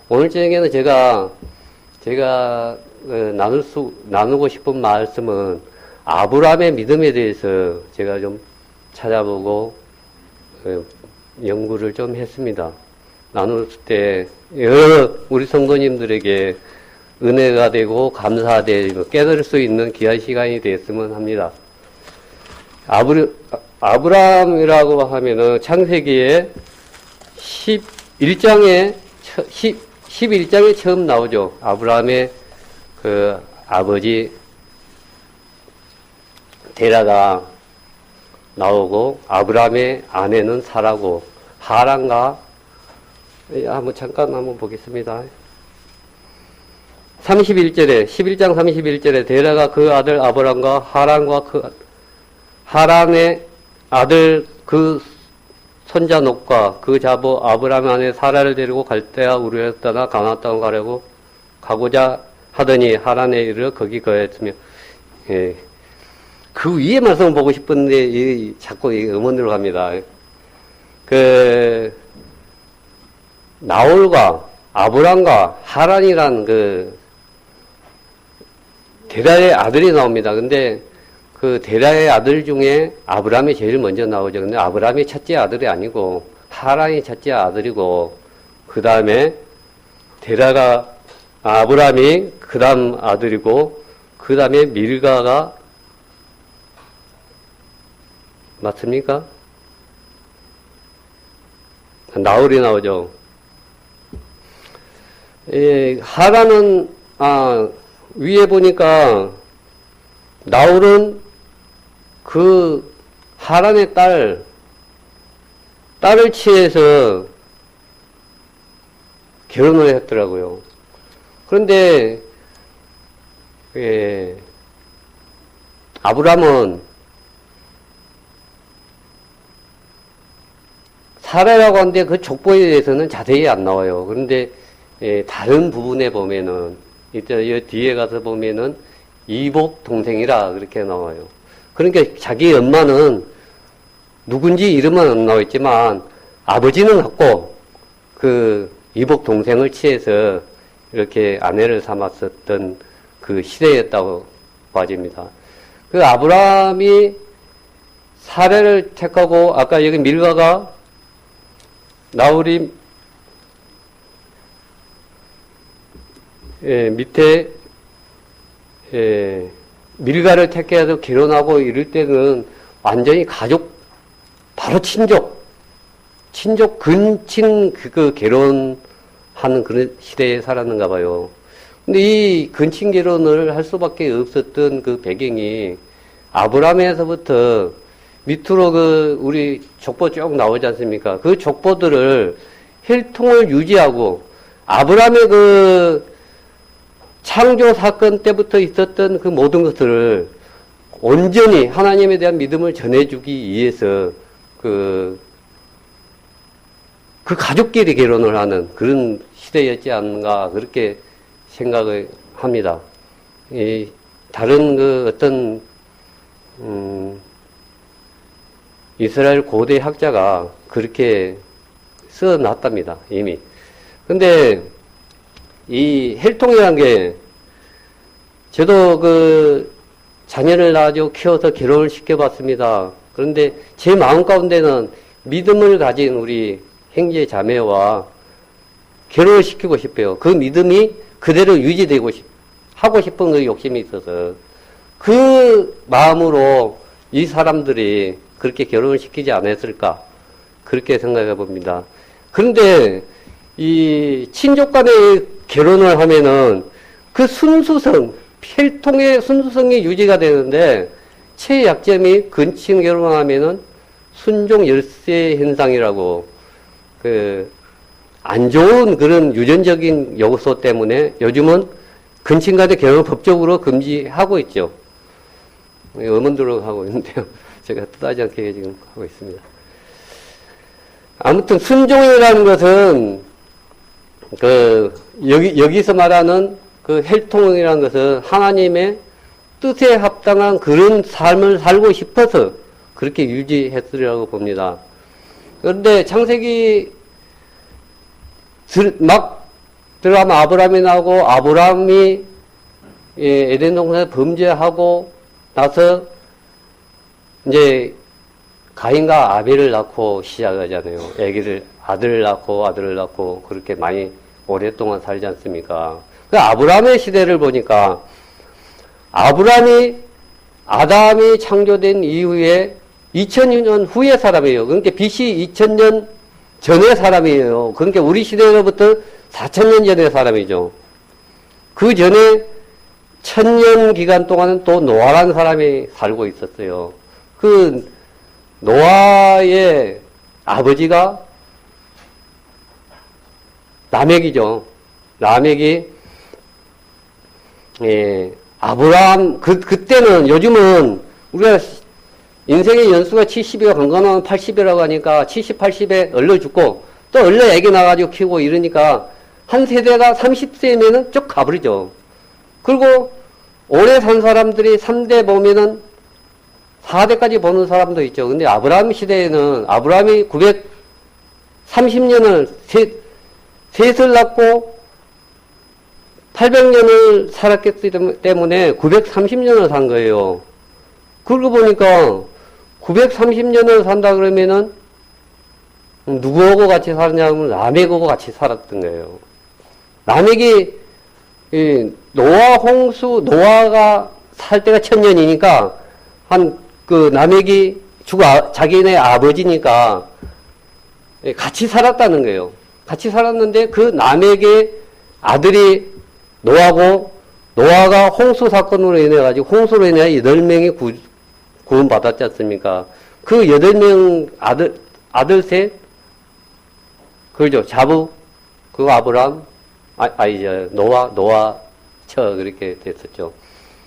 오늘 저녁에는 제가 나누고 싶은 말씀은 아브라함의 믿음에 대해서 제가 좀 찾아보고 연구를 좀 했습니다. 나눌 때 여러 우리 성도님들에게 은혜가 되고 감사되고 깨달을 수 있는 귀한 시간이 되었으면 합니다. 아브라함이라고 하면은 창세기에 11장에 처음 나오죠. 아브라함의 그 아버지 데라가 나오고, 아브라함의 아내는 사라고, 하란과, 잠깐 한번 보겠습니다. 11장 31절에 데라가 그 아들 아브람과 하란과 하란의 아들 그 손자 놋과 그 자부 아브라함의 아내 사라를 데리고 갈대아 우르에서 떠나 가나안 땅을 가고자 하더니 하란에 이르러 거기 거했으며, 예. 그 위에 말씀을 보고 싶은데 자꾸 음원으로 갑니다. 나홀과 아브람과 하란이란 데라의 아들이 나옵니다. 근데 그 데라의 아들 중에 아브람이 제일 먼저 나오죠. 근데 아브람이 첫째 아들이 아니고 하란이 첫째 아들이고, 그 다음에 아브람이 그 다음 아들이고, 그 다음에 밀가가 맞습니까? 나홀이 나오죠. 예, 하란은 위에 보니까 나홀은 그 하란의 딸을 취해서 결혼을 했더라고요. 그런데 아브람은 사라라고 하는데 그 족보에 대해서는 자세히 안 나와요. 그런데 다른 부분에 보면은 이제 뒤에 가서 보면은 이복 동생이라 그렇게 나와요. 그러니까 자기 엄마는 누군지 이름은 안 나와 있지만 아버지는 같고 그 이복 동생을 취해서 이렇게 아내를 삼았었던 그 시대였다고 봐집니다. 그 아브라함이 사례를 택하고, 아까 여기 밀가가 나홀이 밑에 밀가를 택해서 결혼하고 이럴 때는 완전히 가족, 바로 친족 근친 결혼하는 그런 시대에 살았는가 봐요. 근데 이 근친 결혼을 할 수밖에 없었던 그 배경이 아브라함에서부터 밑으로 우리 족보 쭉 나오지 않습니까? 그 족보들을 혈통을 유지하고, 아브라함의 창조 사건 때부터 있었던 그 모든 것들을 온전히 하나님에 대한 믿음을 전해주기 위해서 그 가족끼리 결혼을 하는 그런 시대였지 않는가, 그렇게 생각을 합니다. 다른 어떤 이스라엘 고대 학자가 그렇게 써놨답니다, 이미. 근데 이 혈통이라는 게, 저도 자녀를 낳아서 키워서 결혼을 시켜봤습니다. 그런데 제 마음 가운데는 믿음을 가진 우리 형제 자매와 결혼을 시키고 싶어요. 그 믿음이 그대로 유지되고 하고 싶은 그 욕심이 있어서 그 마음으로 이 사람들이 그렇게 결혼을 시키지 않았을까, 그렇게 생각해 봅니다. 그런데 이 친족 간의 결혼을 하면은 그 혈통의 순수성이 유지가 되는데, 최약점이 근친 결혼을 하면은 순종 열세 현상이라고, 안 좋은 그런 유전적인 요소 때문에 요즘은 근친 간의 결혼을 법적으로 금지하고 있죠. 의문들로 하고 있는데요. 제가 뜻하지 않게 지금 하고 있습니다. 아무튼 순종이라는 것은 여기서 말하는 그 혈통이라는 것은 하나님의 뜻에 합당한 그런 삶을 살고 싶어서 그렇게 유지했으리라고 봅니다. 그런데 창세기 막 들어가면 아브라함이 나오고, 아브라함이 에덴 동산에서 범죄하고 나서 이제 가인과 아벨을 낳고 시작하잖아요. 아들을 낳고 그렇게 많이 오랫동안 살지 않습니까? 그 아브라함의 시대를 보니까 아담이 창조된 이후에 2000년 후의 사람이에요. 그러니까 BC 2000년 전의 사람이에요. 그러니까 우리 시대로부터 4000년 전의 사람이죠. 그 전에 1000년 기간 동안은 또 노아라는 사람이 살고 있었어요. 그 노아의 아버지가 라멕이죠. 라멕이 아브라함 그때는 요즘은 우리가 인생의 연수가 70이가 건강하면 80이라고 하니까 70, 80에 얼려 죽고 또 얼려 애기 나가지고 키우고 이러니까 한 세대가 30세면은 쭉 가버리죠. 그리고 오래 산 사람들이 3대 보면은 4대까지 보는 사람도 있죠. 근데 아브라함 시대에는 아브라함이 930년을 셋을 낳고 800년을 살았기 때문에 930년을 산 거예요. 그러고 보니까 930년을 산다 그러면은 누구하고 같이 살았냐면 라멕하고 같이 살았던 거예요. 라멕이 노아가 살 때가 1000년이니까 라멕이 자기네 아버지니까 같이 살았다는 거예요. 같이 살았는데 그 라멕의 아들이 노아가 홍수 사건으로 인해 가지고 홍수로 인해 8명이 구원 받았지 않습니까? 그 8명 아들 셋 그죠? 자부 그거 아브람 이제 노아 그렇게 됐었죠.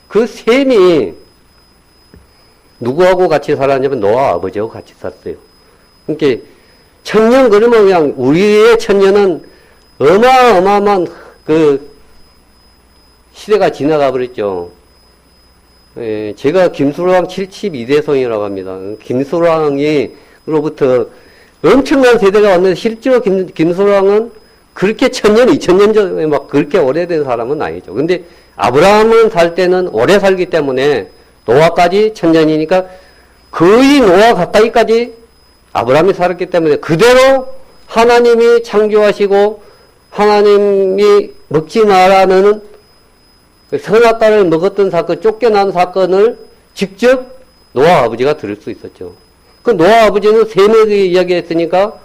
그 셈이 누구하고 같이 살았냐면 노아 아버지하고 같이 살았어요. 그러니까 1000년 그러면 그냥 우리의 1000년은 어마어마한 그 시대가 지나가 버렸죠. 제가 김수랑 72대손이라고 합니다. 김수랑으로부터 엄청난 세대가 왔는데 실제로 김수랑은 그렇게 1000년, 2000년 전에 막 그렇게 오래된 사람은 아니죠. 근데 아브라함은 살 때는 오래 살기 때문에 노아까지 1000년이니까 거의 노아 가까이까지 아브라함이 살았기 때문에 그대로 하나님이 창조하시고 하나님이 먹지 말라는 선악과를 먹었던 사건, 쫓겨난 사건을 직접 노아 아버지가 들을 수 있었죠. 그 노아 아버지는 셈에 이야기했으니까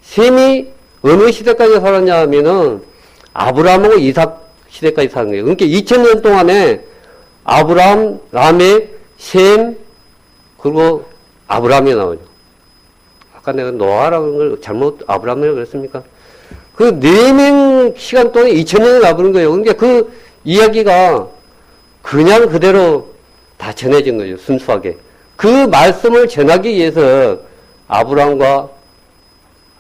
셈이 어느 시대까지 살았냐 하면은 아브라함하고 이삭 시대까지 사는 거예요. 그러니까 2000년 동안에 아브라함, 라멕, 셈, 그리고 아브라함이 나오죠. 아까 내가 노아라는 걸 잘못 아브라함이라고 그랬습니까? 그 4명 시간 동안에 2000년이 나버린 거예요. 그러니까 그 이야기가 그냥 그대로 다 전해진 거죠. 순수하게. 그 말씀을 전하기 위해서 아브라함과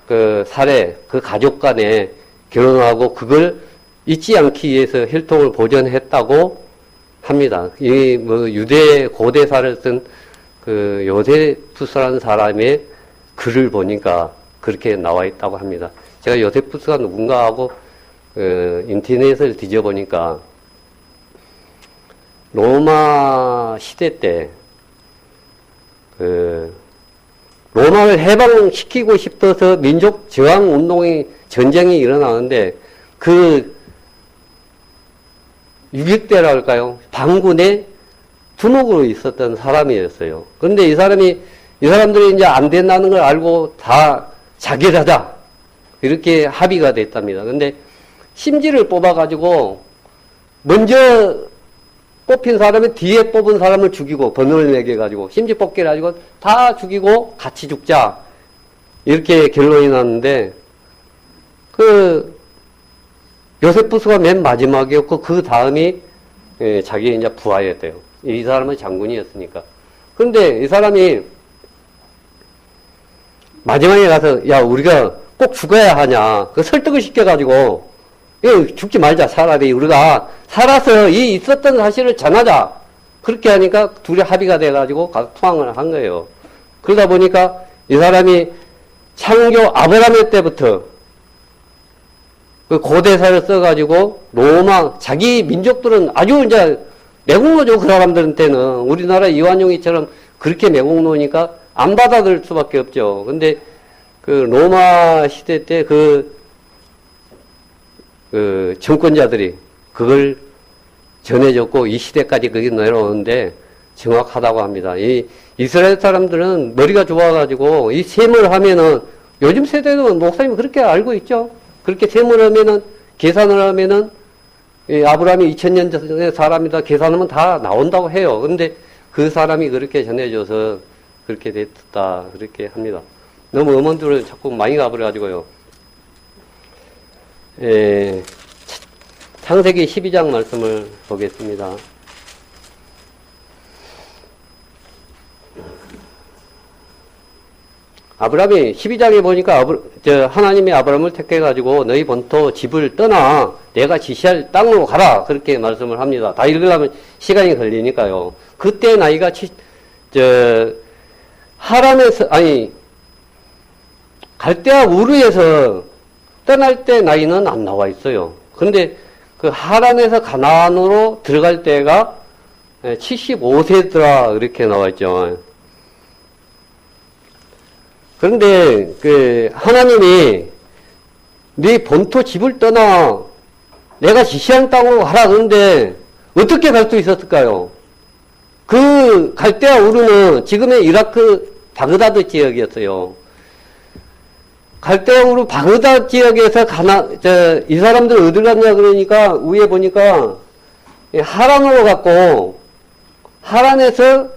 그 사례, 그 가족 간에 결혼하고 그걸 잊지 않기 위해서 혈통을 보존했다고 합니다. 이 유대 고대사를 쓴 그 요세푸스라는 사람의 글을 보니까 그렇게 나와 있다고 합니다. 제가 요세푸스가 누군가 하고 인터넷을 뒤져보니까 로마 시대 때 로마를 해방시키고 싶어서 민족 저항 전쟁이 일어나는데 그 유격대라 할까요? 반군의 두목으로 있었던 사람이었어요. 그런데 이 사람들이 이제 안 된다는 걸 알고 다 자결하자. 이렇게 합의가 됐답니다. 근데 심지를 뽑아가지고 먼저 뽑힌 사람이 뒤에 뽑은 사람을 죽이고 번호를 매겨가지고 심지 뽑기를 가지고 다 죽이고 같이 죽자. 이렇게 결론이 났는데 그 요세푸스가 맨 마지막이었고 그 다음이 자기 이제 부하였대요. 이 사람은 장군이었으니까. 그런데 이 사람이 마지막에 가서 야 우리가 꼭 죽어야 하냐 그 설득을 시켜가지고 죽지 말자 차라리 우리가 살아서 이 있었던 사실을 전하자 그렇게 하니까 둘이 합의가 돼가지고 가서 투항을 한 거예요. 그러다 보니까 이 사람이 창조 아브라함 때부터 그 고대사를 써가지고 로마, 자기 민족들은 아주 이제 매국노죠. 그 사람들한테는. 우리나라 이완용이처럼 그렇게 매국노니까 안 받아들일 수밖에 없죠. 근데 그 로마 시대 때 그 정권자들이 그걸 전해줬고 이 시대까지 그게 내려오는데 정확하다고 합니다. 이 이스라엘 사람들은 머리가 좋아가지고 이 셈을 하면은 요즘 세대는 목사님이 그렇게 알고 있죠. 그렇게 셈을 하면은 계산을 하면은 이 아브라함이 2000년 전의 사람이다 계산하면 다 나온다고 해요. 근데 그 사람이 그렇게 전해줘서 그렇게 됐다 그렇게 합니다. 너무 어머니들을 자꾸 많이 가버려가지고요. 창세기 12장 말씀을 보겠습니다. 아브라함이 12장에 보니까 하나님이 아브라함을 택해가지고 너희 본토 집을 떠나 내가 지시할 땅으로 가라 그렇게 말씀을 합니다. 다 읽으려면 시간이 걸리니까요. 그때 나이가 하란에서 갈대아 우르에서 떠날 때 나이는 안 나와 있어요. 그런데 그 하란에서 가나안으로 들어갈 때가 75세더라 이렇게 나와 있죠. 그런데 그 하나님이 네 본토 집을 떠나 내가 지시한 땅으로 가라 그런데 어떻게 갈 수 있었을까요? 그 갈대아 우르는 지금의 이라크 바그다드 지역이었어요. 갈대아 우르 바그다드 지역에서 이 사람들 어딜 갔냐 그러니까 위에 보니까 하란으로 갔고 하란에서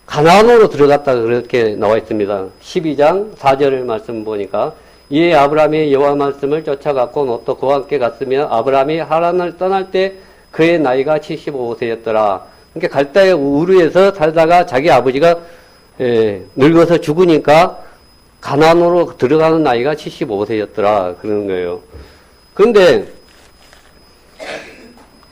가나안으로 들어갔다 그렇게 나와 있습니다. 12장 4절 말씀 보니까 이에 아브라함이 여호와 말씀을 쫓아갔고 롯도 그와 함께 갔으며 아브라함이 하란을 떠날 때 그의 나이가 75세였더라. 그러니까 갈대아 우르에서 살다가 자기 아버지가 늙어서 죽으니까 가나안으로 들어가는 나이가 75세였더라 그러는 거예요. 그런데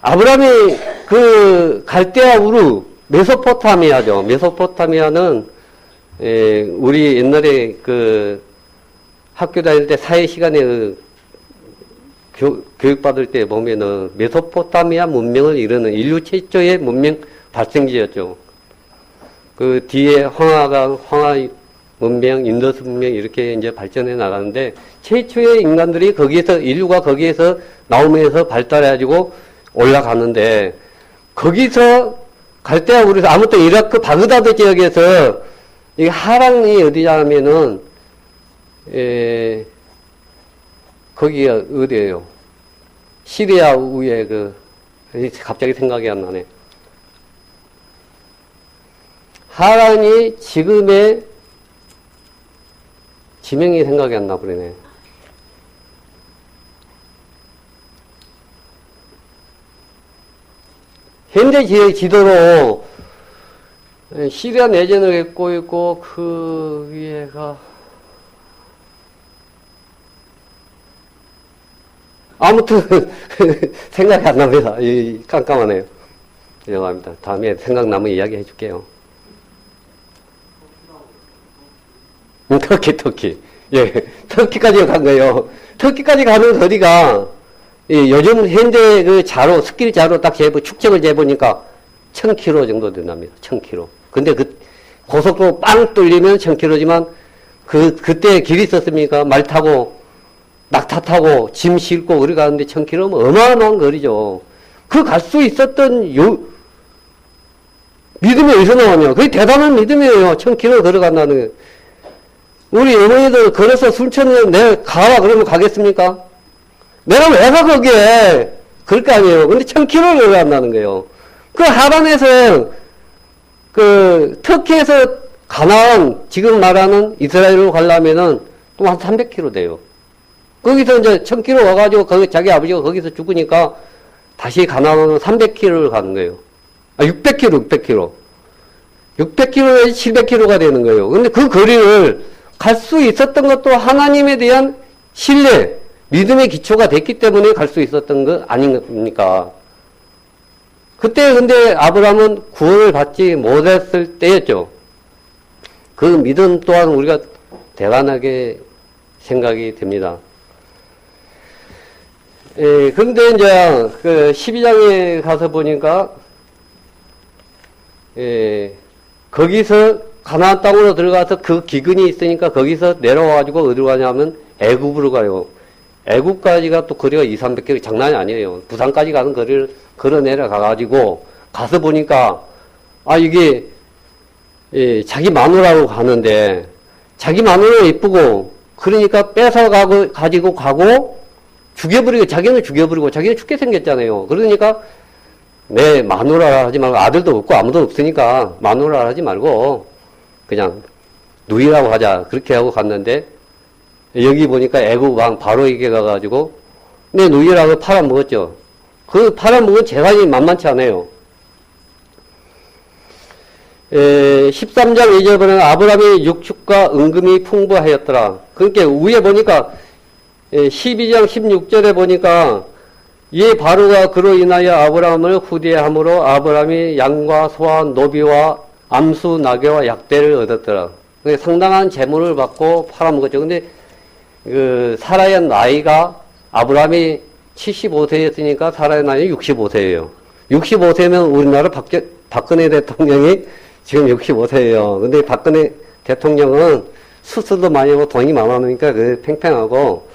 아브라함이 그 갈대아 우르 메소포타미아죠. 메소포타미아는 우리 옛날에 그 학교 다닐 때 사회 시간에 교육 받을 때 보면은 메소포타미아 문명을 이루는 인류 최초의 문명 발생지였죠. 그 뒤에 황하 문명, 인더스 문명 이렇게 이제 발전해 나가는데 최초의 인간들이 인류가 거기에서 나오면서 발달해가지고 올라가는데 거기서 갈대아 우르에서 아무튼 이라크 바그다드 지역에서 이 하란이 어디냐면은 거기가 어디예요? 시리아 위에 갑자기 생각이 안 나네. 하란이 지금의 지명이 생각이 안 나버리네. 현대 지도로 시리아 내전을 겪고 있고 그 위에가 아무튼 생각이 안 납니다. 깜깜하네요. 죄송합니다. 다음에 생각나면 이야기해 줄게요. 터키. 예, 터키까지 간 거예요. 터키까지 가는 거리가 요즘 현대 그 스킬 자로 딱 축적을 재보니까 1000km 정도 된답니다. 1000km. 근데 고속도로 빵 뚫리면 1000km지만 그때 길이 있었습니까? 말 타고, 낙타 타고, 짐 싣고, 우리 가는데 1000km면 어마어마한 거리죠. 갈 수 있었던 믿음이 어디서 나오냐? 그게 대단한 믿음이에요. 1000km 걸어간다는 게. 우리 어머니들 걸어서 순천에 내가 가라 그러면 가겠습니까? 내가 왜 가 거기에? 그럴 거 아니에요. 근데 1000km를 걸어간다는 거예요. 하란에서 터키에서 가나안, 지금 말하는 이스라엘로 가려면은 또 한 300km 돼요. 거기서 이제 1000km 와가지고 자기 아버지가 거기서 죽으니까 다시 가나안으로 300km를 가는 거예요. 600km. 600km에서 700km가 되는 거예요. 근데 그 거리를 갈 수 있었던 것도 하나님에 대한 신뢰, 믿음의 기초가 됐기 때문에 갈 수 있었던 거 아닙니까? 그때 근데 아브라함은 구원을 받지 못했을 때였죠. 그 믿음 또한 우리가 대단하게 생각이 됩니다. 그런데 이제 그 12장에 가서 보니까 거기서 가나안 땅으로 들어가서 그 기근이 있으니까 거기서 내려와가지고 어디로 가냐면 애굽으로 가요. 애굽까지가 또 거리가 200~300km 장난이 아니에요. 부산까지 가는 거리를 걸어 내려가가지고 가서 보니까 이게 자기 마누라로 가는데 자기 마누라 이쁘고 그러니까 가지고 가고 죽여버리고 자기는 죽여버리고 자기는 죽게 생겼잖아요. 그러니까 내 마누라 하지 말고 아들도 없고 아무도 없으니까 마누라 하지 말고 그냥 누이라고 하자 그렇게 하고 갔는데 여기 보니까 애굽 왕 바로 에게 가가지고 내 누이라고 팔아먹었죠. 그 팔아먹은 재산이 만만치 않아요. 13장 2절 보면 아브라함이 육축과 은금이 풍부하였더라. 그러니까 위에 보니까 12장 16절에 보니까 이 바로가 그로 인하여 아브라함을 후대함으로 아브라함이 양과 소와 노비와 암수 나귀와 약대를 얻었더라. 상당한 재물을 받고 팔아먹었죠. 근데 그 사라의 나이가 아브라함이 75세였으니까 사라의 나이는 65세예요. 65세면 우리나라 박근혜 대통령이 지금 65세예요. 근데 박근혜 대통령은 수술도 많이 하고 돈이 많으니까 그 팽팽하고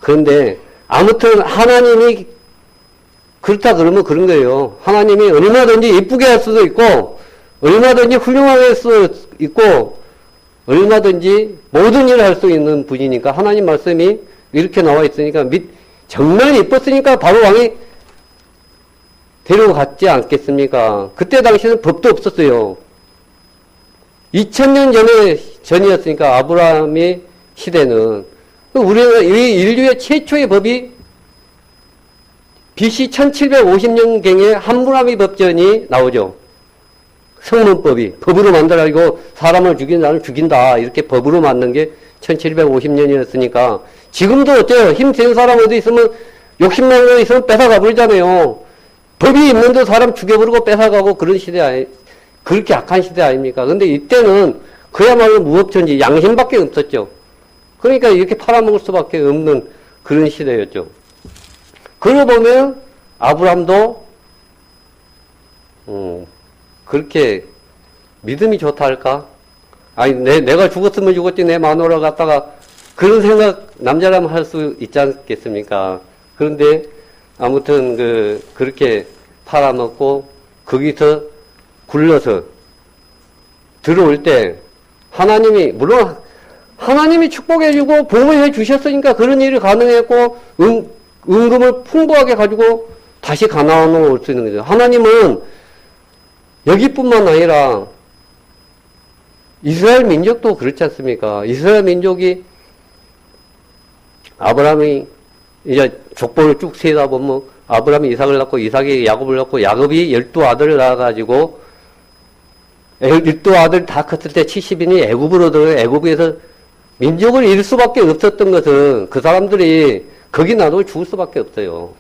그런데 아무튼 하나님이 그렇다 그러면 그런 거예요. 하나님이 얼마든지 이쁘게 할 수도 있고 얼마든지 훌륭하게 할 수 있고 얼마든지 모든 일을 할 수 있는 분이니까 하나님 말씀이 이렇게 나와 있으니까 정말 이뻤으니까 바로 왕이 데려갔지 않겠습니까? 그때 당시에는 법도 없었어요. 2000년 전이었으니까 아브라함의 시대는 우리나라 인류의 최초의 법이 BC 1750년경에 함무라비 법전이 나오죠. 성문법이 법으로 만들어가지고 사람을 죽인 자는 죽인다 이렇게 법으로 만든 게 1750년이었으니까 지금도 어때요? 힘센 사람 어디 있으면 욕심만 거 있으면 뺏어가 버리잖아요. 법이 있는데 사람 죽여버리고 뺏어가고 그런 시대 그렇게 악한 시대 아닙니까? 근데 이때는 그야말로 무법천지 양심밖에 없었죠. 그러니까 이렇게 팔아먹을 수밖에 없는 그런 시대였죠. 그러고 보면 아브람도 그렇게 믿음이 좋다 할까? 아니 내가 죽었으면 죽었지 내 마누라 갖다가 그런 생각 남자라면 할 수 있지 않겠습니까? 그런데 아무튼 그렇게 팔아먹고 거기서 굴러서 들어올 때 하나님이 물론 하나님이 축복해주고 보호해 주셨으니까 그런 일이 가능했고 은금을 풍부하게 가지고 다시 가나안으로 올 수 있는 거죠. 하나님은 여기뿐만 아니라 이스라엘 민족도 그렇지 않습니까? 이스라엘 민족이 아브라함이 이제 족보를 쭉 세다 보면 아브라함이 이삭을 낳고 이삭이 야곱을 낳고 야곱이 12아들을 낳아가지고 12아들 다 컸을 때 70인이 애굽으로 들어요. 애굽에서 민족을 잃을 수밖에 없었던 것은 그 사람들이 거기 놔두고 죽을 수밖에 없어요.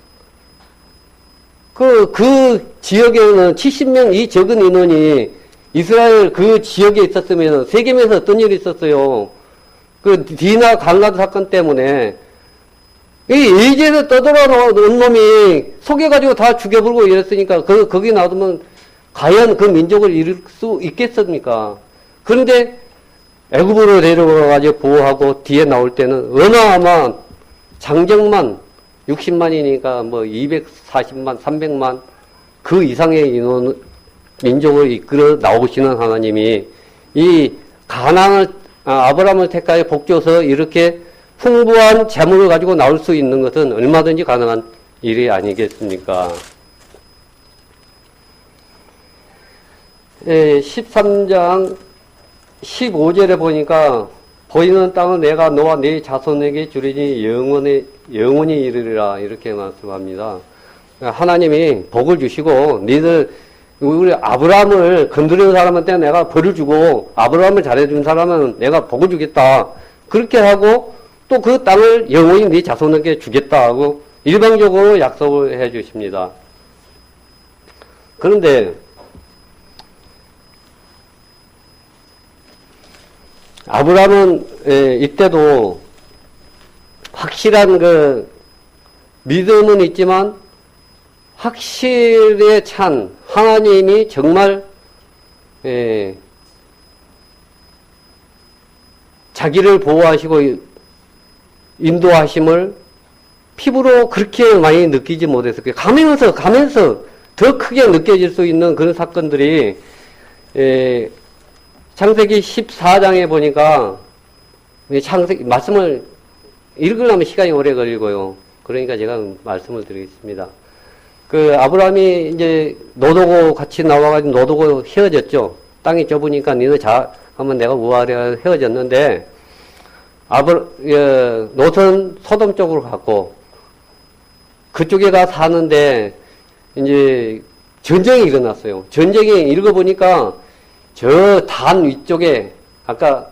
그 지역에는 70명 이 적은 인원이 이스라엘 그 지역에 있었으면 세겜에서 어떤 일이 있었어요. 그 디나 갈라드 사건 때문에 이 이제서 떠돌아온 놈이 속여가지고 다 죽여버리고 이랬으니까 거기 놔두면 과연 그 민족을 잃을 수 있겠습니까? 그런데 애굽으로 데려가가지고 보호하고 뒤에 나올 때는 어마어마한 장정만 60만이니까 뭐 240만, 300만 그 이상의 인원, 민족을 이끌어 나오시는 하나님이 이 아브라함을 택하여 복줘서 이렇게 풍부한 재물을 가지고 나올 수 있는 것은 얼마든지 가능한 일이 아니겠습니까? 13장 15절에 보니까 보이는 땅은 내가 너와 네 자손에게 주리니 영원히 이르리라 이렇게 말씀합니다. 하나님이 복을 주시고 우리 아브라함을 건드리는 사람한테 내가 벌을 주고 아브라함을 잘해준 사람은 내가 복을 주겠다. 그렇게 하고 또 그 땅을 영원히 네 자손에게 주겠다 하고 일방적으로 약속을 해 주십니다. 그런데 아브라함은 이때도 확실한 믿음은 있지만 확실에 찬 하나님이 정말 자기를 보호하시고 인도하심을 피부로 그렇게 많이 느끼지 못했을 거예요. 가면서 더 크게 느껴질 수 있는 그런 사건들이 창세기 14장에 보니까 말씀을 읽으려면 시간이 오래 걸리고요. 그러니까 제가 말씀을 드리겠습니다. 그 아브라함이 이제 노도고 같이 나와가지고 노도고 헤어졌죠. 땅이 좁으니까 니네 하면 내가 우아하려 헤어졌는데 롯은 소돔 쪽으로 갔고 그쪽에 가 사는데 이제 전쟁이 일어났어요. 전쟁이 읽어보니까 저 단 위쪽에 아까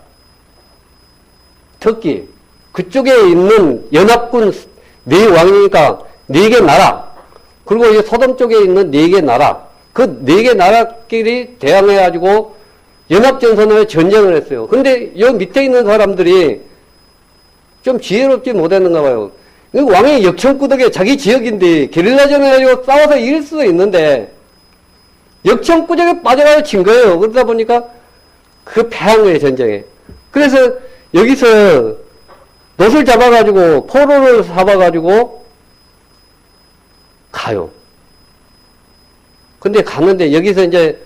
터키 그쪽에 있는 연합군 4왕이니까 4개 나라 그리고 이제 소돔 쪽에 있는 4개 나라 그 4개 나라끼리 대항해가지고 연합전선을 전쟁을 했어요. 근데 여기 밑에 있는 사람들이 좀 지혜롭지 못했는가 봐요. 왕이 역청구덕에 자기 지역인데 게릴라전을 해가지고 싸워서 이길 수도 있는데 역청구덕에 빠져가지고 친 거예요. 그러다 보니까 그 패한 거예요, 전쟁에. 그래서 여기서 롯을 잡아가지고 포로를 잡아가지고 가요. 근데 갔는데 여기서 이제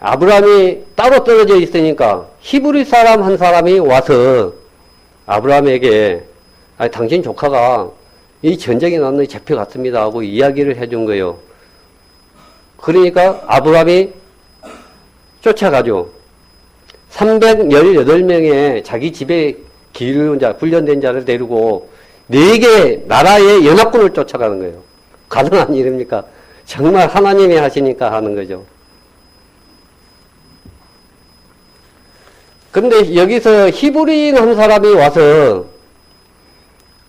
아브라함이 따로 떨어져 있으니까 히브리 사람 한 사람이 와서 아브라함에게 당신 조카가 이 전쟁이 났는데 잡혀갔습니다 하고 이야기를 해준 거예요. 그러니까 아브라함이 쫓아가죠. 318명의 자기 집에 기르는 자, 훈련된 자를 데리고 4개 나라의 연합군을 쫓아가는 거예요. 가능한 일입니까? 정말 하나님이 하시니까 하는 거죠. 근데 여기서 히브리인 한 사람이 와서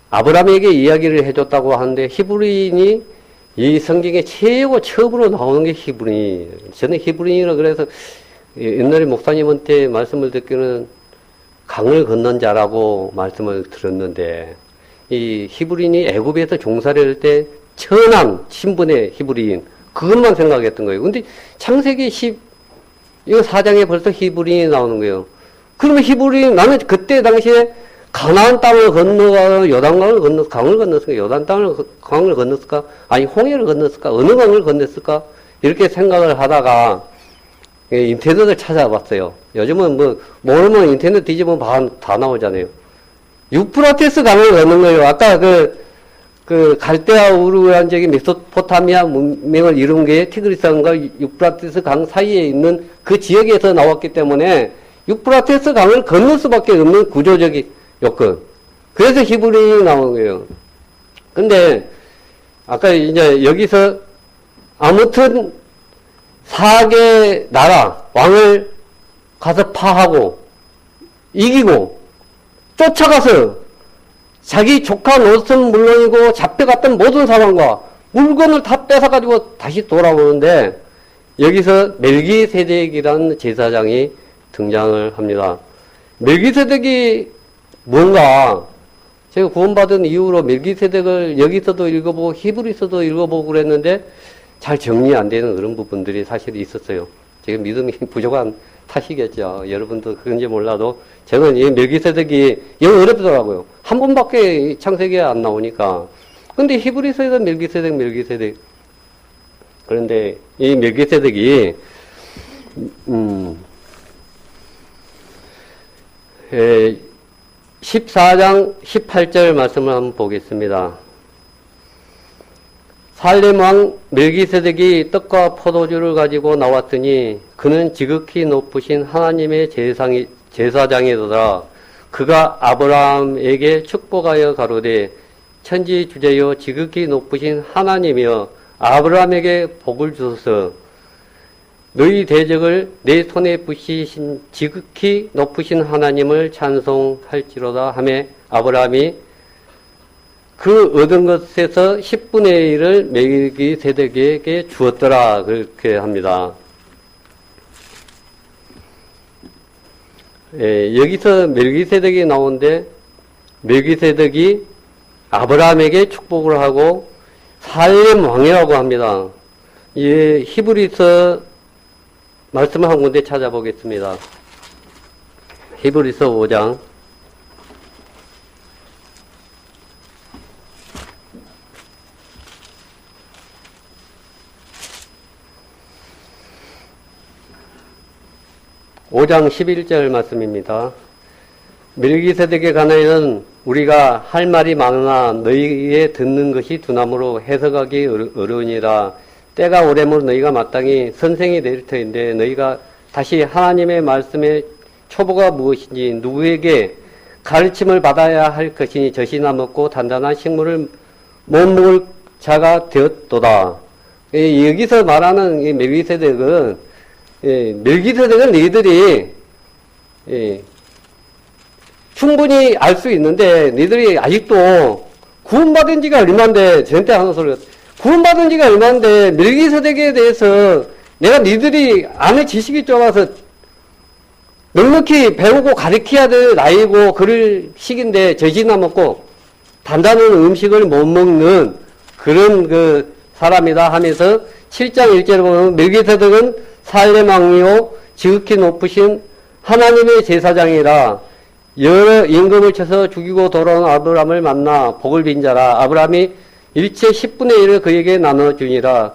아브라함에게 이야기를 해줬다고 하는데 히브리인이 이 성경에 최고 처음으로 나오는 게 히브리인이에요. 저는 히브리인이라 그래서 옛날에 목사님한테 말씀을 듣기는 강을 건넌 자라고 말씀을 들었는데 이 히브리인이 애굽에서 종살이를 할 때 천한 신분의 히브리인 그것만 생각했던 거예요. 근데 창세기 이거 4장에 벌써 히브리인이 나오는 거예요. 그러면 히브리인 나는 그때 당시에 가나안 땅을 건너가 요단강을 강을 건넜을까? 강을 건넜을까? 아니 홍해를 건넜을까? 어느 강을 건넜을까? 이렇게 생각을 하다가 인터넷을 찾아봤어요. 요즘은 뭐 모르면 인터넷 뒤집으면 다 나오잖아요. 유프라테스 강을 건넌 거예요. 아까 그 갈대아 우르란 지역이 메소포타미아 문명을 이룬 게 티그리스 강과 유프라테스 강 사이에 있는 그 지역에서 나왔기 때문에 유프라테스 강을 건널 수밖에 없는 구조적인 요건. 그래서 히브리인이 나오는 거예요. 근데 아까 이제 여기서 아무튼 4개 나라 왕을 가서 파하고 이기고 쫓아가서 자기 조카 롯은 물론이고 잡혀갔던 모든 사람과 물건을 다 뺏어가지고 다시 돌아오는데 여기서 멜기세덱이라는 제사장이 등장을 합니다. 멜기세덱이 뭔가 제가 구원받은 이후로 멜기세덱을 여기서도 읽어보고 히브리서도 읽어보고 그랬는데 잘 정리 안 되는 그런 부분들이 사실 있었어요. 제가 믿음이 부족한 탓이겠죠. 여러분도 그런지 몰라도 저는 이 멜기세덱이 영어 어렵더라고요. 한 번밖에 창세기에 안 나오니까. 근데 히브리서에서 멜기세덱. 그런데 이 멜기세덱이 14장 18절 말씀을 한번 보겠습니다. 살렘 왕 멜기세덱이 떡과 포도주를 가지고 나왔더니 그는 지극히 높으신 하나님의 제사장이더라. 그가 아브라함에게 축복하여 가로되 천지 주제여 지극히 높으신 하나님이여 아브라함에게 복을 주소서. 너희 대적을 내 손에 붙이신 지극히 높으신 하나님을 찬송할지로다 하매 아브라함이 그 얻은 것에서 10분의 1을 멜기세덱에게 주었더라. 그렇게 합니다. 여기서 멜기세덱이 나오는데 멜기세덱이 아브라함에게 축복을 하고 살렘 왕이라고 합니다. 예, 히브리서 말씀을 한 군데 찾아보겠습니다. 히브리서 5장 5장 11절 말씀입니다. 멜기세덱에 관하여는 우리가 할 말이 많으나 너희의 듣는 것이 두나무로 해석하기 어려우니라. 때가 오래므로 너희가 마땅히 선생이 될 터인데 너희가 다시 하나님의 말씀의 초보가 무엇인지 누구에게 가르침을 받아야 할 것이니 젖이나 먹고 단단한 식물을 못 먹을 자가 되었도다. 여기서 말하는 이 멜기세덱은 너희들이 충분히 알 수 있는데 너희들이 아직도 구원받은 지가 얼마인데 저한테 하는 소리가 구원받은 지가 얼마인데 멜기세덱에 대해서 내가 너희들이 아는 지식이 좁아서 넉넉히 배우고 가르쳐야 될 나이고 그럴 시기인데 젖이나 먹고 단단한 음식을 못 먹는 그런 그 사람이다 하면서 7장 1절에 보면 멜기세덱은 살렘 왕이요 지극히 높으신 하나님의 제사장이라. 여러 임금을 쳐서 죽이고 돌아온 아브라함을 만나 복을 빈 자라. 아브라함이 일체 10분의 1을 그에게 나눠주니라.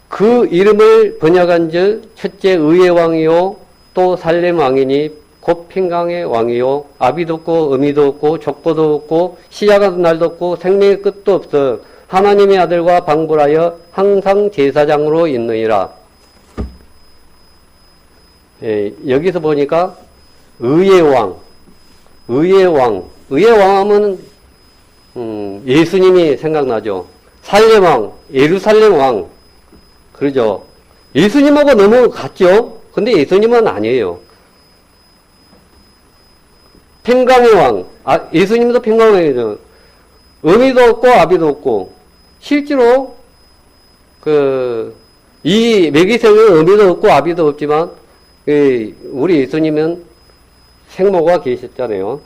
그 이름을 번역한 즉 첫째 의의 왕이요 또 살렘 왕이니 곧 평강의 왕이요 아비도 없고 어미도 없고 족보도 없고 시작하는 날도 없고 생명의 끝도 없어 하나님의 아들과 방불하여 항상 제사장으로 있느니라. 여기서 보니까 의의 왕 하면 예수님이 생각나죠. 살렘 왕, 예루살렘 왕, 그러죠. 예수님하고 너무 같죠. 근데 예수님은 아니에요. 평강의 왕, 예수님도 평강의 왕이죠. 어미도 없고 아비도 없고 실제로 이 멜기세덱은 어미도 없고 아비도 없지만 우리 예수님은 생모가 계셨잖아요.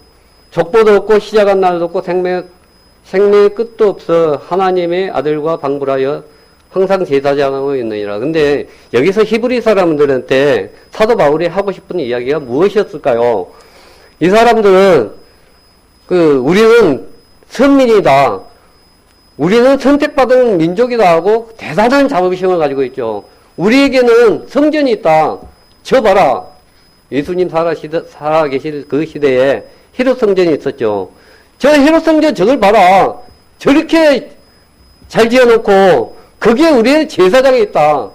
족보도 없고 시작한 날도 없고 생명의 끝도 없어 하나님의 아들과 방불하여 항상 제사장하고 있느니라. 근데 여기서 히브리 사람들한테 사도 바울이 하고 싶은 이야기가 무엇이었을까요? 이 사람들은 우리는 선민이다. 우리는 선택받은 민족이다 하고 대단한 자부심을 가지고 있죠. 우리에게는 성전이 있다. 저 봐라. 예수님 살아계실 그 시대에 헤롯 성전이 있었죠. 저 헤롯 성전 저걸 봐라. 저렇게 잘 지어놓고 거기에 우리의 제사장이 있다.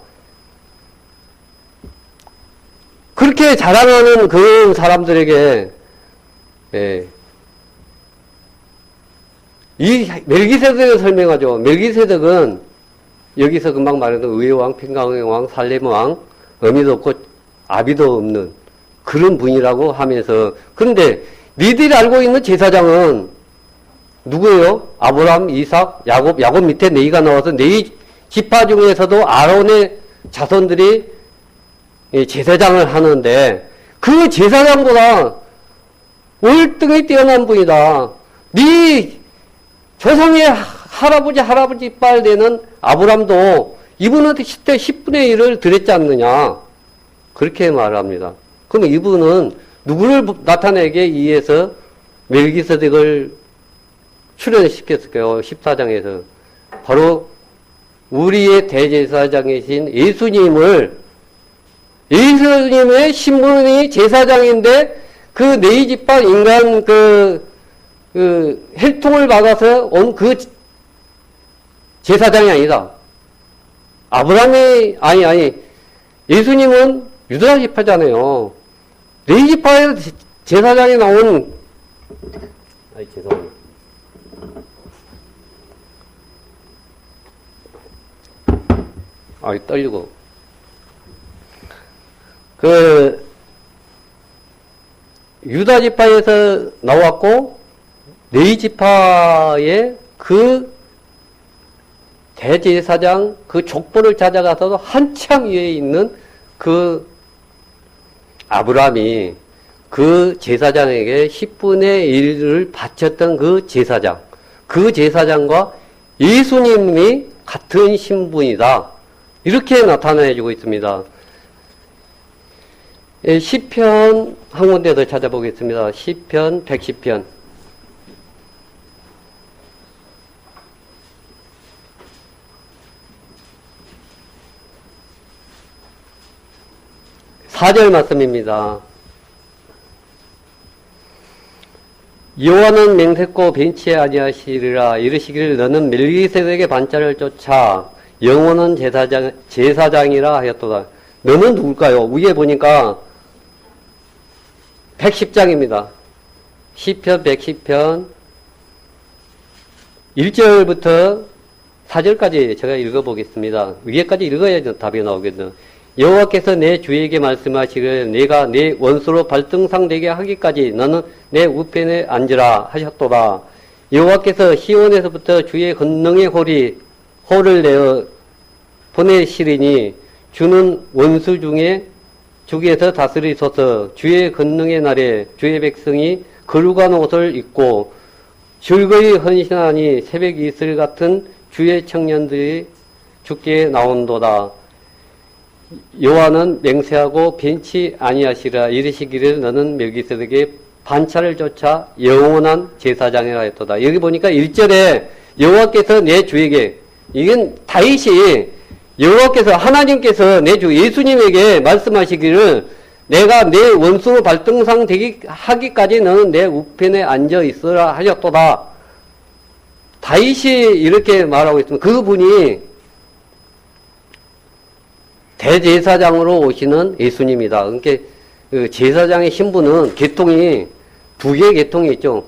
그렇게 자랑하는 그런 사람들에게 이 멜기세덱을 설명하죠. 멜기세덱은 여기서 금방 말했던 의의 왕, 평강의 왕, 살렘 왕, 어미도 없고 아비도 없는 그런 분이라고 하면서, 그런데 니들이 알고 있는 제사장은 누구예요? 아브라함, 이삭, 야곱 밑에 네이가 나와서 네이 지파 중에서도 아론의 자손들이 제사장을 하는데 그 제사장보다 월등히 뛰어난 분이다. 네 조상의 할아버지 빨 되는 아브람도 이분한테 10분의 1을 드렸지 않느냐. 그렇게 말합니다. 그럼 이분은 누구를 나타내기 위해서 멜기세덱을 출연시켰을까요? 14장에서. 바로 우리의 대제사장이신 예수님의 신분이 제사장인데 그 네이지파 인간 혈통을 받아서 온 그 제사장이 아니다. 아브라함이, 예수님은 유다 지파잖아요. 레위지파에서 제사장이 나온, 죄송합니다. 떨리고. 유다 지파에서 나왔고, 레위지파의 그 대제사장 그 족보를 찾아가서도 한참 위에 있는 그 아브라함이 그 제사장에게 10분의 1을 바쳤던 그 제사장과 예수님이 같은 신분이다. 이렇게 나타내주고 있습니다. 시편 한 군데 더 찾아보겠습니다. 시편 110편. (4절) 말씀입니다. 여호와는 맹세코 변치 아니하시리라. 이르시기를 너는 멜기세덱의 반차를 쫓아 영원한 제사장이라 하였도다. 너는 누굴까요? 위에 보니까 110장입니다. 시편 110편 1절부터 4절까지 제가 읽어보겠습니다. 위에까지 읽어야 답이 나오겠네요. 여호와께서 내 주에게 말씀하시기를 내가 내 원수로 발등상 되게 하기까지 너는 내 우편에 앉으라 하셨도다. 여호와께서 시온에서부터 주의 권능의 호를 내어 보내시리니 주는 원수 중에 주기에서 다스리소서. 주의 권능의 날에 주의 백성이 거룩한 옷을 입고 즐거이 헌신하니 새벽 이슬 같은 주의 청년들이 주께 나온도다. 여호와는 맹세하고 변치 아니하시라. 이르시기를 너는 멜기세덱의 반차를 쫓아 영원한 제사장이라 했도다. 여기 보니까 1절에 여호와께서 내 주에게, 이건 다윗이 여호와께서 하나님께서 내 주 예수님에게 말씀하시기를 내가 내 원수로 발등상 되기 하기까지 너는 내 우편에 앉아 있으라 하셨도다. 다윗이 이렇게 말하고 있습니다. 그분이 대제사장으로 오시는 예수님이다. 그러니까 그 제사장의 신분은 계통이 두 개의 계통이 있죠.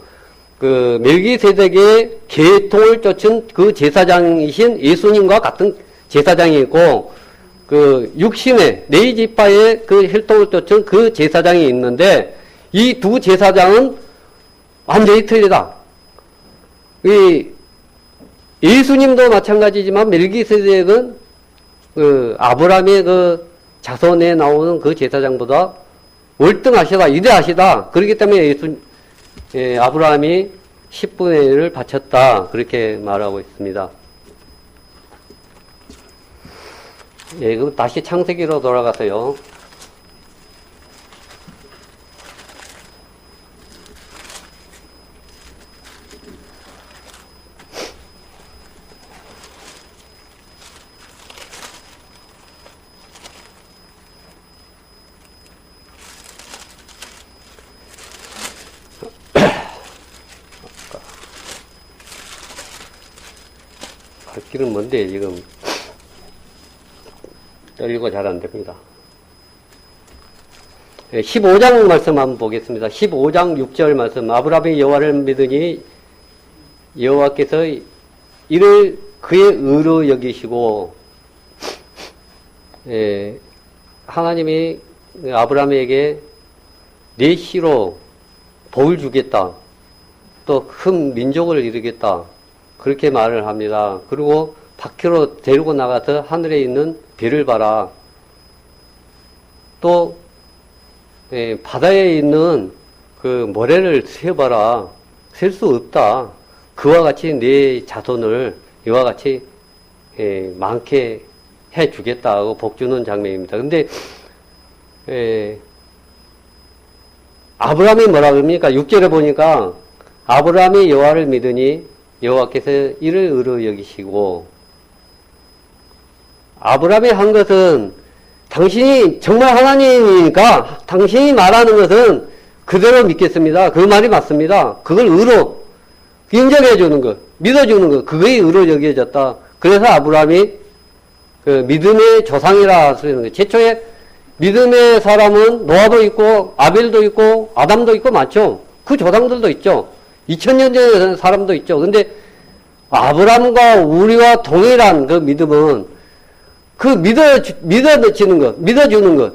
그 멜기세덱의 계통을 쫓은 그 제사장이신 예수님과 같은 제사장이 있고, 그 육신의 네이지파의 그 혈통을 쫓은 그 제사장이 있는데, 이 두 제사장은 완전히 틀리다. 이 예수님도 마찬가지지만 멜기세덱은 그 아브라함의 그 자손에 나오는 그 제사장보다 월등하시다, 위대하시다. 그렇기 때문에 아브라함이 10분의 1을 바쳤다. 그렇게 말하고 있습니다. 예, 그럼 다시 창세기로 돌아가서요. 갈 길은 뭔데, 지금. 떨리고 잘 안 됩니다. 15장 말씀 한번 보겠습니다. 15장 6절 말씀. 아브라함이 여호와를 믿으니 여호와께서 이를 그의 의로 여기시고, 하나님이 아브라함에게 내 씨로 복을 주겠다. 또 큰 민족을 이루겠다. 그렇게 말을 합니다. 그리고 밖으로 데리고 나가서 하늘에 있는 별을 봐라. 또 바다에 있는 그 모래를 세어봐라. 셀 수 없다. 그와 같이 네 자손을 이와 같이 많게 해주겠다 하고 복주는 장면입니다. 근데 아브라함이 뭐라 그럽니까? 6절에 보니까 아브라함이 여호와를 믿으니 여호와께서 이를 의로 여기시고, 아브라함이 한 것은 당신이 정말 하나님이니까 당신이 말하는 것은 그대로 믿겠습니다. 그 말이 맞습니다. 그걸 의로 인정해 주는 것, 믿어주는 것, 그거에 의로 여겨졌다. 그래서 아브라함이 그 믿음의 조상이라 쓰는 거예요. 최초에 믿음의 사람은 노아도 있고 아벨도 있고 아담도 있고 많죠. 그 조상들도 있죠. 2000년 전에 사람도 있죠. 근데 아브라함과 우리와 동일한 그 믿음은 그 믿어지는 것, 믿어주는 것,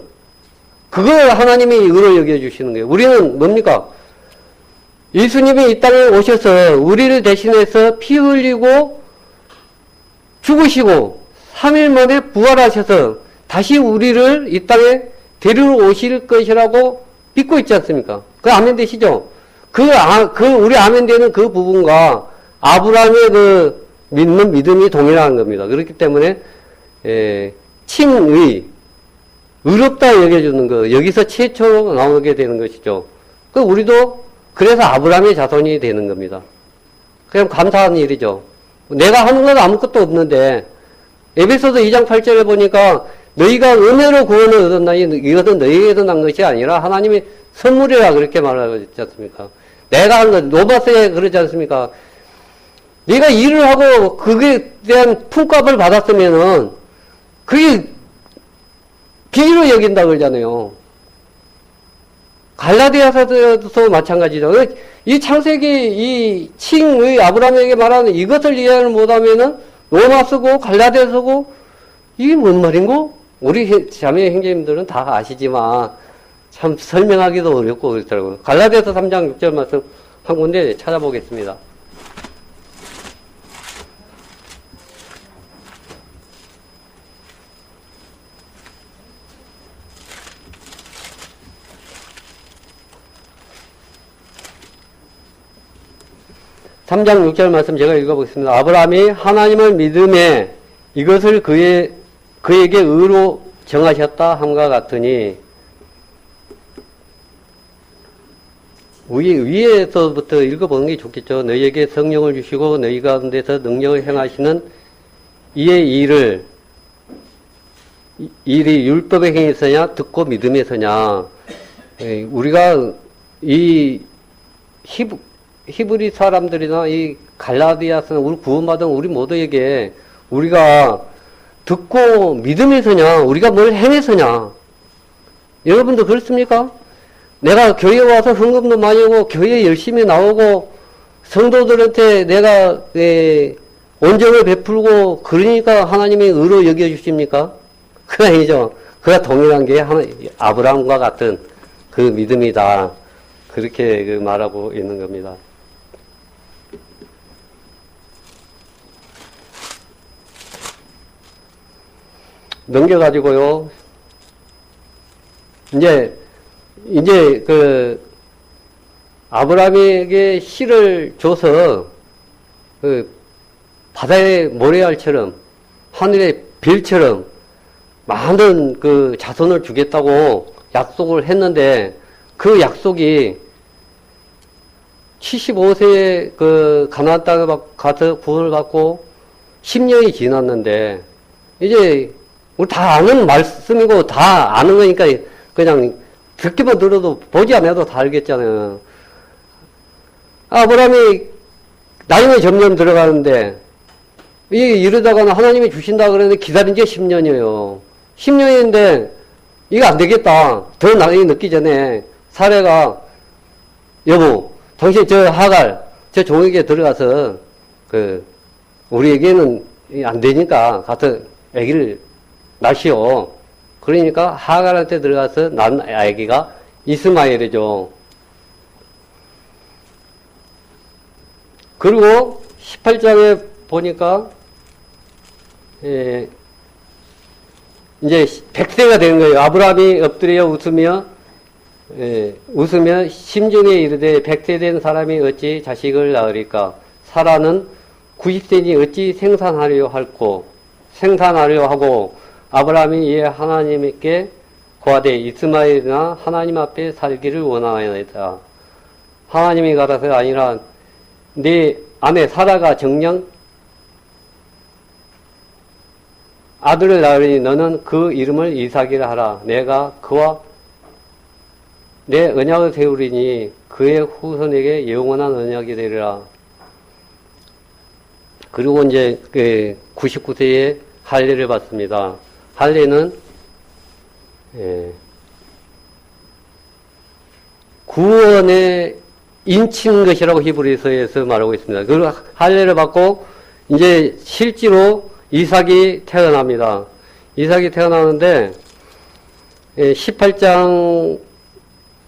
그걸 하나님이 의로 여겨주시는 거예요. 우리는 뭡니까? 예수님이 이 땅에 오셔서 우리를 대신해서 피 흘리고 죽으시고 3일 만에 부활하셔서 다시 우리를 이 땅에 데리러 오실 것이라고 믿고 있지 않습니까? 그 아멘 되시죠? 우리 아멘 되는 그 부분과 아브라함의 그 믿는 믿음이 동일한 겁니다. 그렇기 때문에, 칭의, 의롭다 여겨주는 거, 여기서 최초로 나오게 되는 것이죠. 우리도 그래서 아브라함의 자손이 되는 겁니다. 그냥 감사한 일이죠. 내가 하는 건 아무것도 없는데, 에베소서 2장 8절에 보니까 너희가 은혜로 구원을 얻었나니 이것은 너희에게서 난 것이 아니라 하나님의 선물이라 그렇게 말하고 있지 않습니까? 내가 한 것, 로마서에 그러지 않습니까? 네가 일을 하고 그에 대한 품값을 받았으면은 그게 비로 여긴다 그러잖아요. 갈라디아서도 마찬가지죠. 이 창세기 이 칭의 아브라함에게 말하는 이것을 이해를 못하면은 로마 쓰고 갈라디아 쓰고 이게 뭔 말인고? 우리 자매 형제님들은 다 아시지만 참 설명하기도 어렵고 그렇더라고요. 갈라디아서 3장 6절 말씀 한 군데 찾아보겠습니다. (3장 6절) 말씀 제가 읽어보겠습니다. 아브라함이 하나님을 믿음에 이것을 그에게 의로 정하셨다 함과 같으니, 위에서부터 읽어보는 게 좋겠죠. 너희에게 성령을 주시고 너희 가운데서 능력을 행하시는 이의 일이 율법의 행위서냐 듣고 믿음에서냐. 우리가 이 히브리 사람들이나 이 갈라디아서나 우리 구원받은 우리 모두에게 우리가 듣고 믿음에서냐 우리가 뭘 행해서냐. 여러분도 그렇습니까? 내가 교회에 와서 헌금도 많이 하고 교회에 열심히 나오고 성도들한테 내가 온정을 베풀고 그러니까 하나님이 의로 여겨주십니까? 그거 아니죠. 그가 동일한 게 아브라함과 같은 그 믿음이다. 그렇게 말하고 있는 겁니다. 넘겨가지고요. 이제 아브라함에게 씨를 줘서 바다의 모래알처럼 하늘의 별처럼 많은 자손을 주겠다고 약속을 했는데 그 약속이 75세에 가나안 땅에 가서 구원을 받고 10년이 지났는데 이제 우리 다 아는 말씀이고 다 아는 거니까 그냥 듣기만 들어도 보지 않아도 다 알겠잖아요. 아브라함이 나이가 점점 들어가는데 이러다가는 하나님이 주신다 그러는데 기다린 지 10년이에요. 10년인데 이거 안 되겠다. 더 나이 늦기 전에 사례가 여보 당신 저 하갈 저 종에게 들어가서 우리에게는 안 되니까 가서 아기를 낳으시오. 그러니까 하갈한테 들어가서 낳은 아기가 이스마엘이죠. 그리고 18장에 보니까 이제 100세가 된 거예요. 아브라함이 엎드려 웃으며 심중에 이르되 100세 된 사람이 어찌 자식을 낳으리까? 사라는 90세니 어찌 생산하려 하고 아브라함이 이에 하나님께 고하되 이스마엘이나 하나님 앞에 살기를 원하나이다. 하나님이 가라사 아니라 네 아내 사라가 정녕 아들을 낳으니 너는 그 이름을 이삭이라 하라. 내가 그와 내 언약을 세우리니 그의 후손에게 영원한 언약이 되리라. 그리고 이제 99세에 할례를 받습니다. 할례는 구원에 인친 것이라고 히브리서에서 말하고 있습니다. 그 할례를 받고 이제 실제로 이삭이 태어납니다. 이삭이 태어나는데 18장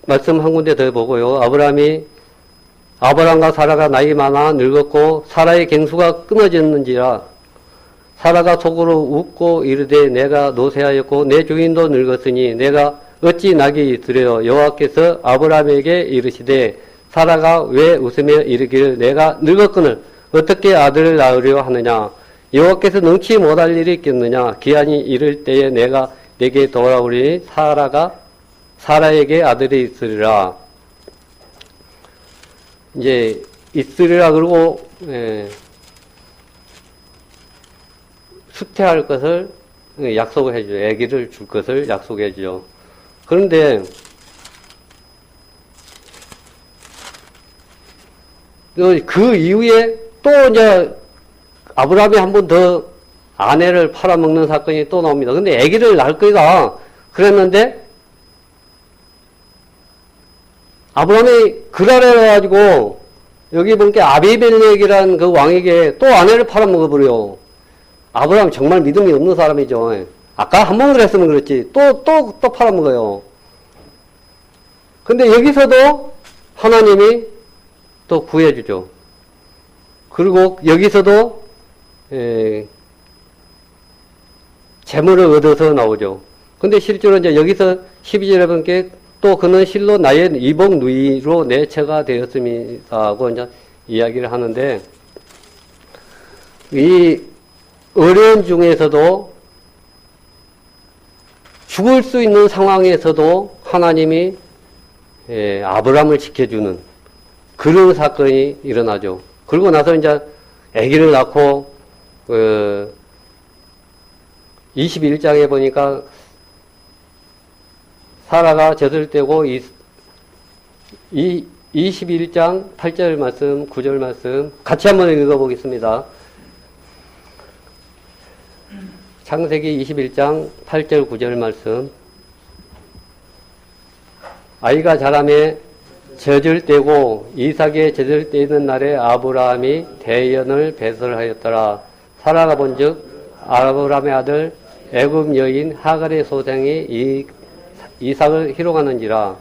말씀 한 군데 더 보고요. 아브라함과 사라가 나이 많아 늙었고 사라의 갱수가 끊어졌는지라 사라가 속으로 웃고 이르되 내가 노쇠하였고 내 주인도 늙었으니 내가 어찌 낙이 있으려. 여호와께서 아브라함에게 이르시되 사라가 왜 웃으며 이르기를 내가 늙었거늘 어떻게 아들을 낳으려 하느냐. 여호와께서 능치 못할 일이 있겠느냐. 기한이 이를 때에 내가 내게 돌아오리니 사라에게 아들이 있으리라. 이제 있으리라 그러고 수태할 것을 약속을 해줘요. 아기를 줄 것을 약속해줘요. 그런데 그 이후에 또 이제 아브라함이 한 번 더 아내를 팔아먹는 사건이 또 나옵니다. 근데 아기를 낳을 거다 그랬는데 아브라함이 그랄해 가지고 여기 보니까 아비멜렉이라는 그 왕에게 또 아내를 팔아먹어버려요. 아브라함 정말 믿음이 없는 사람이죠. 아까 한 번 그랬으면 그렇지. 또 팔아먹어요. 근데 여기서도 하나님이 또 구해주죠. 그리고 여기서도 재물을 얻어서 나오죠. 근데 실제로 이제 여기서 12절에 보니까 또 그는 실로 나의 이복 누이로 내 처가 되었습니다 하고 이제 이야기를 하는데, 이 어려운 중에서도 죽을 수 있는 상황에서도 하나님이 아브라함을 지켜주는 그런 사건이 일어나죠. 그러고 나서 이제 아기를 낳고 21장에 보니까 사라가 젖을 떼고 21장 8절 말씀, 9절 말씀 같이 한번 읽어보겠습니다. 창세기 21장 8절 9절 말씀. 아이가 자라매 젖을 떼고 이삭의 젖을 떼는 날에 아브라함이 대연을 배설하였더라. 사라가 본즉 아브라함의 아들 애굽 여인 하갈의 소생이 이삭을 희롱하는지라.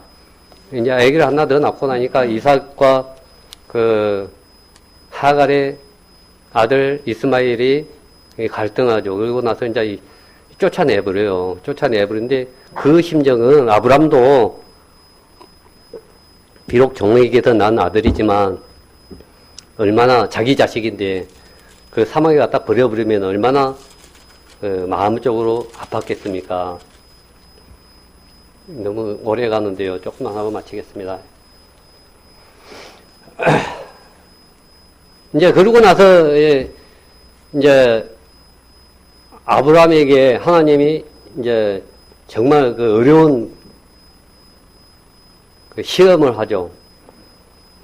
이제 아기를 하나 더 낳고 나니까 이삭과 그 하갈의 아들 이스마엘이 갈등하죠. 그리고 나서 이제 쫓아내버려요. 쫓아내버리는데 그 심정은 아브람도 비록 종에게서 난 아들이지만 얼마나 자기 자식인데 그 사막에 갖다 버려버리면 얼마나 마음적으로 아팠겠습니까? 너무 오래 가는데요. 조금만 하고 마치겠습니다. 이제 그러고 나서 이제 아브라함에게 하나님이 이제 정말 그 어려운 그 시험을 하죠.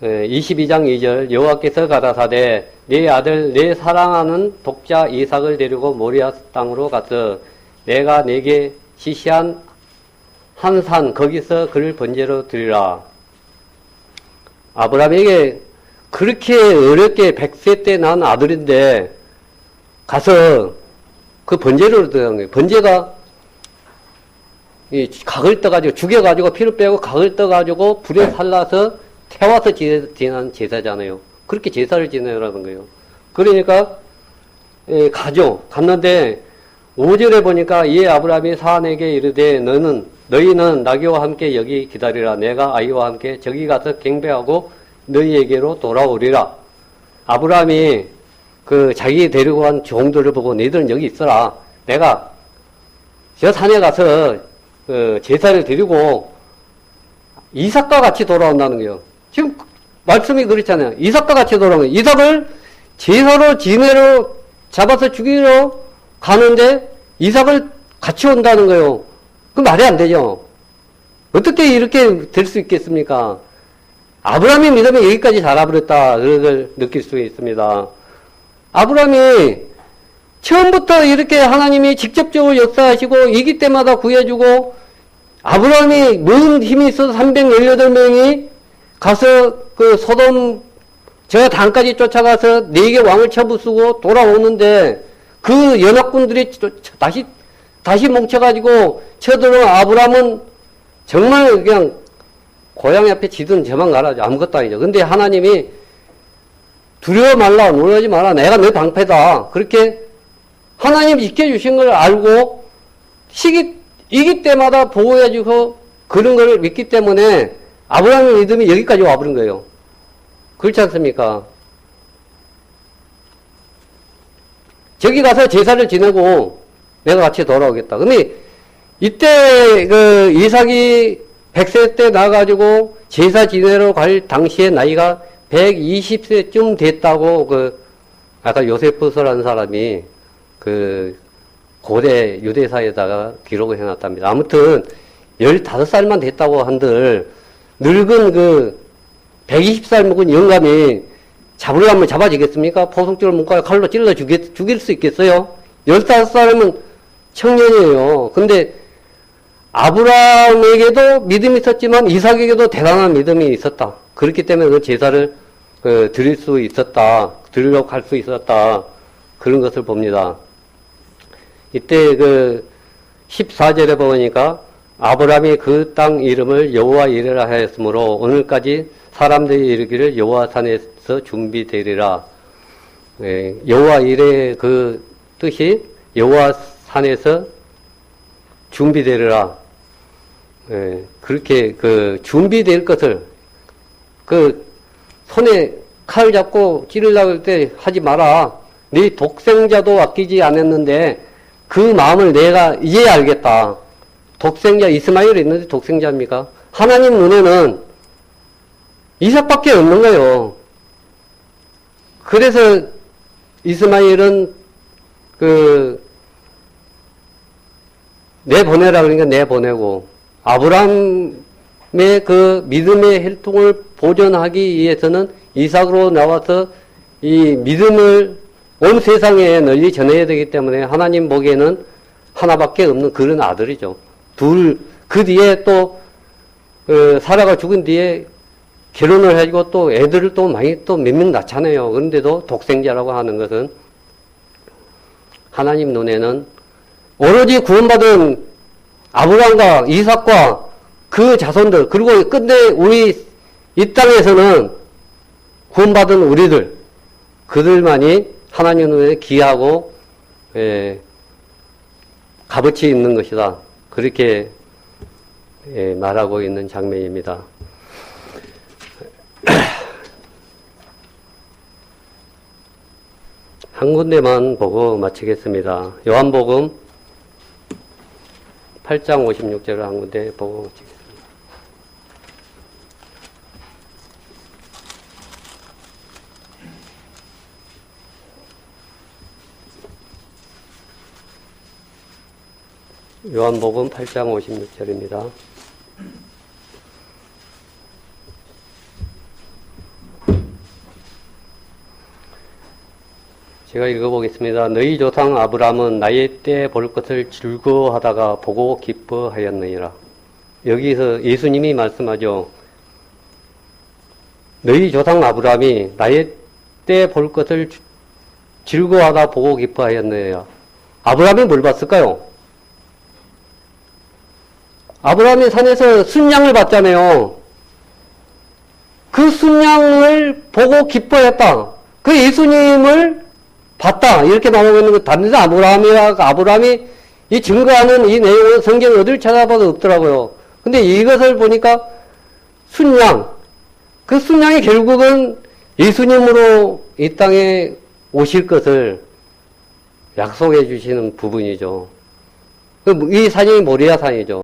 22장 2절 여호와께서 가라사대 네 아들 내 사랑하는 독자 이삭을 데리고 모리아 땅으로 가서 내가 네게 지시한 한 산 거기서 그를 번제로 드리라. 아브라함에게 그렇게 어렵게 100세 때 낳은 아들인데 가서 그 번제로 드리는 거예요. 번제가 이 각을 떠가지고 죽여가지고 피를 빼고 각을 떠가지고 불에 살라서 태워서 지내는 제사잖아요. 그렇게 제사를 지내라는 거예요. 그러니까 가죠. 갔는데 5절에 보니까 이에 아브라함이 사안에게 이르되 너희는 나귀와 함께 여기 기다리라. 내가 아이와 함께 저기 가서 경배하고 너희에게로 돌아오리라. 아브라함이 그 자기 데리고 간 종들을 보고 너희들은 여기 있어라. 내가 저 산에 가서 제사를 드리고 이삭과 같이 돌아온다는 거예요. 지금 말씀이 그렇잖아요. 이삭과 같이 돌아오는 거예요. 이삭을 제사로 지내러 잡아서 죽이러 가는데 이삭을 같이 온다는 거예요. 그 말이 안 되죠. 어떻게 이렇게 될 수 있겠습니까? 아브라함의 믿음이 여기까지 자라버렸다. 그걸 느낄 수 있습니다. 아브라함이 처음부터 이렇게 하나님이 직접적으로 역사하시고 이기 때마다 구해주고 아브라함이 뭔 힘이 있어서 318명이 가서 그 소돔 저 단까지 쫓아가서 4개 왕을 쳐부수고 돌아오는데 그 연합군들이 다시 뭉쳐가지고 쳐들어온 아브라함은 정말 그냥 고양이 앞에 짖은 저만 가라죠. 아무것도 아니죠. 근데 하나님이 두려워 말라, 놀라지 마라, 내가 내 방패다. 그렇게 하나님이 지켜주신 걸 알고 이기 때마다 보호해주고 그런 걸 믿기 때문에 아브라함의 믿음이 여기까지 와버린 거예요. 그렇지 않습니까? 저기 가서 제사를 지내고 내가 같이 돌아오겠다. 근데 이때 그 이삭이 100세 때 나가지고 제사 지내러 갈 당시에 나이가 120세쯤 됐다고 그 아까 요세푸스라는 사람이 그 고대 유대사에다가 기록을 해놨답니다. 아무튼 15살만 됐다고 한들 늙은 그 120살 먹은 영감이 잡으려면 잡아지겠습니까? 포승줄을 묶어 칼로 찔러 죽일 수 있겠어요? 15살이면 청년이에요. 근데 아브라함에게도 믿음이 있었지만 이삭에게도 대단한 믿음이 있었다. 그렇기 때문에 그 제사를 드릴 수 있었다. 드리려고 할 수 있었다. 그런 것을 봅니다. 이때 그 14절에 보니까 아브라함이 그 땅 이름을 여호와 이레라 하였으므로 오늘까지 사람들이 이르기를 여호와 산에서 준비되리라. 여호와 이레 그 뜻이 여호와 산에서 준비되리라. 그렇게 그 준비될 것을 그 손에 칼 잡고 찌르려고 할 때 하지 마라. 네 독생자도 아끼지 않았는데 그 마음을 내가 이제 알겠다. 독생자 이스마엘이 있는데 독생자입니까? 하나님 눈에는 이삭밖에 없는 거예요. 그래서 이스마엘은 내보내라 그러니까 내보내고 아브라함의 그 믿음의 혈통을 보존하기 위해서는 이삭으로 나와서 이 믿음을 온 세상에 널리 전해야 되기 때문에 하나님 보기에는 하나밖에 없는 그런 아들이죠. 그 뒤에 또 사라가 죽은 뒤에 결혼을 해주고 또 애들을 또 많이 또 몇 명 낳잖아요. 그런데도 독생자라고 하는 것은 하나님 눈에는 오로지 구원받은 아브라함과 이삭과 그 자손들, 그리고 끝내 우리 이 땅에서는 구원받은 우리들, 그들만이 하나님 눈에 귀하고 값어치 있는 것이다. 그렇게 말하고 있는 장면입니다. 한 군데만 보고 마치겠습니다. 요한복음 8장 56절을 한 군데 보고 마치겠습니다. 요한복음 8장 56절입니다. 제가 읽어보겠습니다. 너희 조상 아브라함은 나의 때 볼 것을 즐거워하다가 보고 기뻐하였느니라. 여기서 예수님이 말씀하죠. 너희 조상 아브라함이 나의 때 볼 것을 즐거워하다 보고 기뻐하였느니라. 아브라함이 뭘 봤을까요? 아브라함이 산에서 순양을 봤잖아요. 그 순양을 보고 기뻐했다. 그 예수님을 봤다. 이렇게 나오고 있는 거 단지 아브라함이 이 증거하는 이 내용은 성경에 어딜 찾아봐도 없더라고요. 근데 이것을 보니까 순양. 그 순양이 결국은 예수님으로 이 땅에 오실 것을 약속해 주시는 부분이죠. 이 산이 모리아 산이죠.